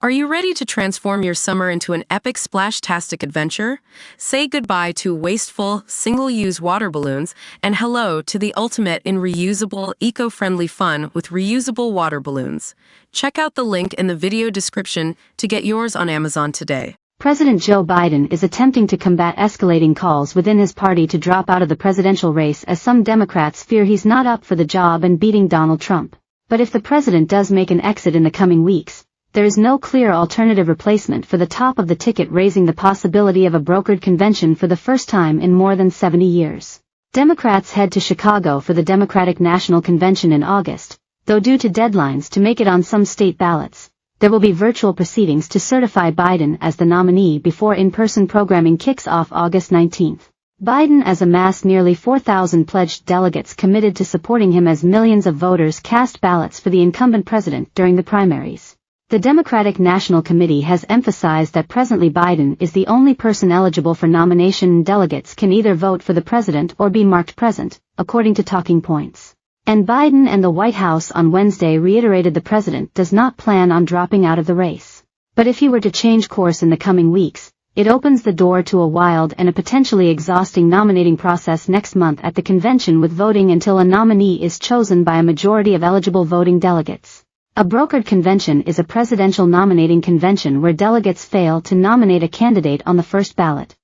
Are you ready to transform your summer into an epic splash-tastic adventure? Say goodbye to wasteful, single-use water balloons and hello to the ultimate in reusable, eco-friendly fun with reusable water balloons. Check out the link in the video description to get yours on Amazon today. President Joe Biden is attempting to combat escalating calls within his party to drop out of the presidential race as some Democrats fear he's not up for the job and beating Donald Trump. But if the president does make an exit in the coming weeks, there is no clear alternative replacement for the top of the ticket, raising the possibility of a brokered convention for the first time in more than 70 years. Democrats head to Chicago for the Democratic National Convention in August, though due to deadlines to make it on some state ballots, there will be virtual proceedings to certify Biden as the nominee before in-person programming kicks off August 19. Biden has amassed nearly 4,000 pledged delegates committed to supporting him as millions of voters cast ballots for the incumbent president during the primaries. The Democratic National Committee has emphasized that presently Biden is the only person eligible for nomination, and delegates can either vote for the president or be marked present, according to talking points. And Biden and the White House on Wednesday reiterated the president does not plan on dropping out of the race. But if he were to change course in the coming weeks, it opens the door to a wild and a potentially exhausting nominating process next month at the convention, with voting until a nominee is chosen by a majority of eligible voting delegates. A brokered convention is a presidential nominating convention where delegates fail to nominate a candidate on the first ballot.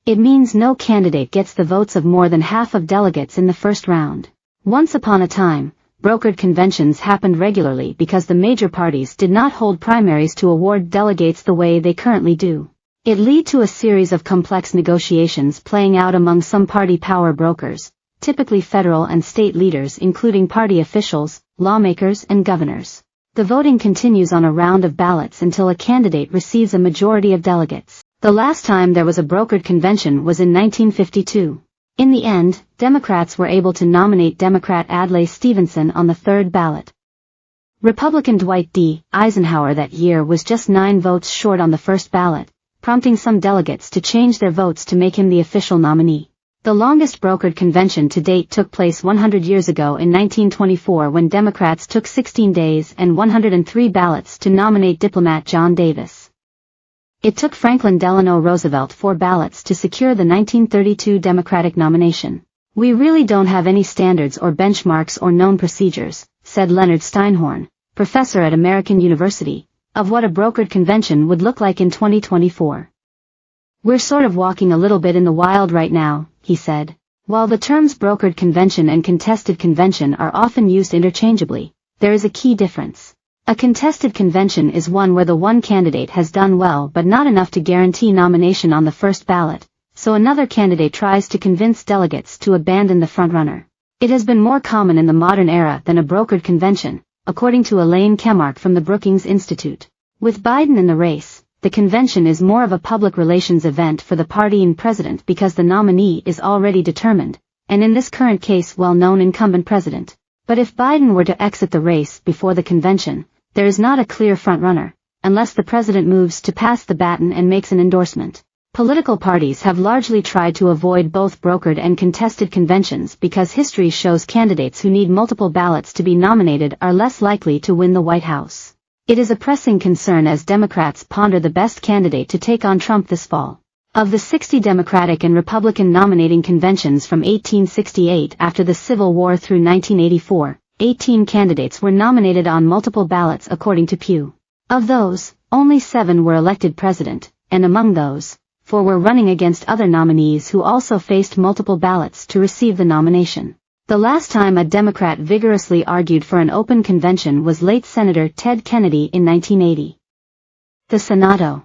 It means no candidate gets the votes of more than half of delegates in the first round. Once upon a time, brokered conventions happened regularly because the major parties did not hold primaries to award delegates the way they currently do. It led to a series of complex negotiations playing out among some party power brokers, typically federal and state leaders including party officials, lawmakers and governors. The voting continues on a round of ballots until a candidate receives a majority of delegates. The last time there was a brokered convention was in 1952. In the end, Democrats were able to nominate Democrat Adlai Stevenson on the third ballot. Republican Dwight D. Eisenhower that year was just 9 votes short on the first ballot, prompting some delegates to change their votes to make him the official nominee. The longest brokered convention to date took place 100 years ago in 1924, when Democrats took 16 days and 103 ballots to nominate diplomat John Davis. It took Franklin Delano Roosevelt 4 ballots to secure the 1932 Democratic nomination. "We really don't have any standards or benchmarks or known procedures," said Leonard Steinhorn, professor at American University, of what a brokered convention would look like in 2024. "We're sort of walking a little bit in the wild right now," he said. While the terms brokered convention and contested convention are often used interchangeably, there is a key difference. A contested convention is one where the one candidate has done well but not enough to guarantee nomination on the first ballot, so another candidate tries to convince delegates to abandon the frontrunner. It has been more common in the modern era than a brokered convention, according to Elaine Kemmark from the Brookings Institute. With Biden in the race, the convention is more of a public relations event for the party and president because the nominee is already determined, and in this current case well-known incumbent president. But if Biden were to exit the race before the convention, there is not a clear frontrunner, unless the president moves to pass the baton and makes an endorsement. Political parties have largely tried to avoid both brokered and contested conventions because history shows candidates who need multiple ballots to be nominated are less likely to win the White House. It is a pressing concern as Democrats ponder the best candidate to take on Trump this fall. Of the 60 Democratic and Republican nominating conventions from 1868 after the Civil War through 1984, 18 candidates were nominated on multiple ballots according to Pew. Of those, only 7 were elected president, and among those, 4 were running against other nominees who also faced multiple ballots to receive the nomination. The last time a Democrat vigorously argued for an open convention was late Senator Ted Kennedy in 1980. The Senado.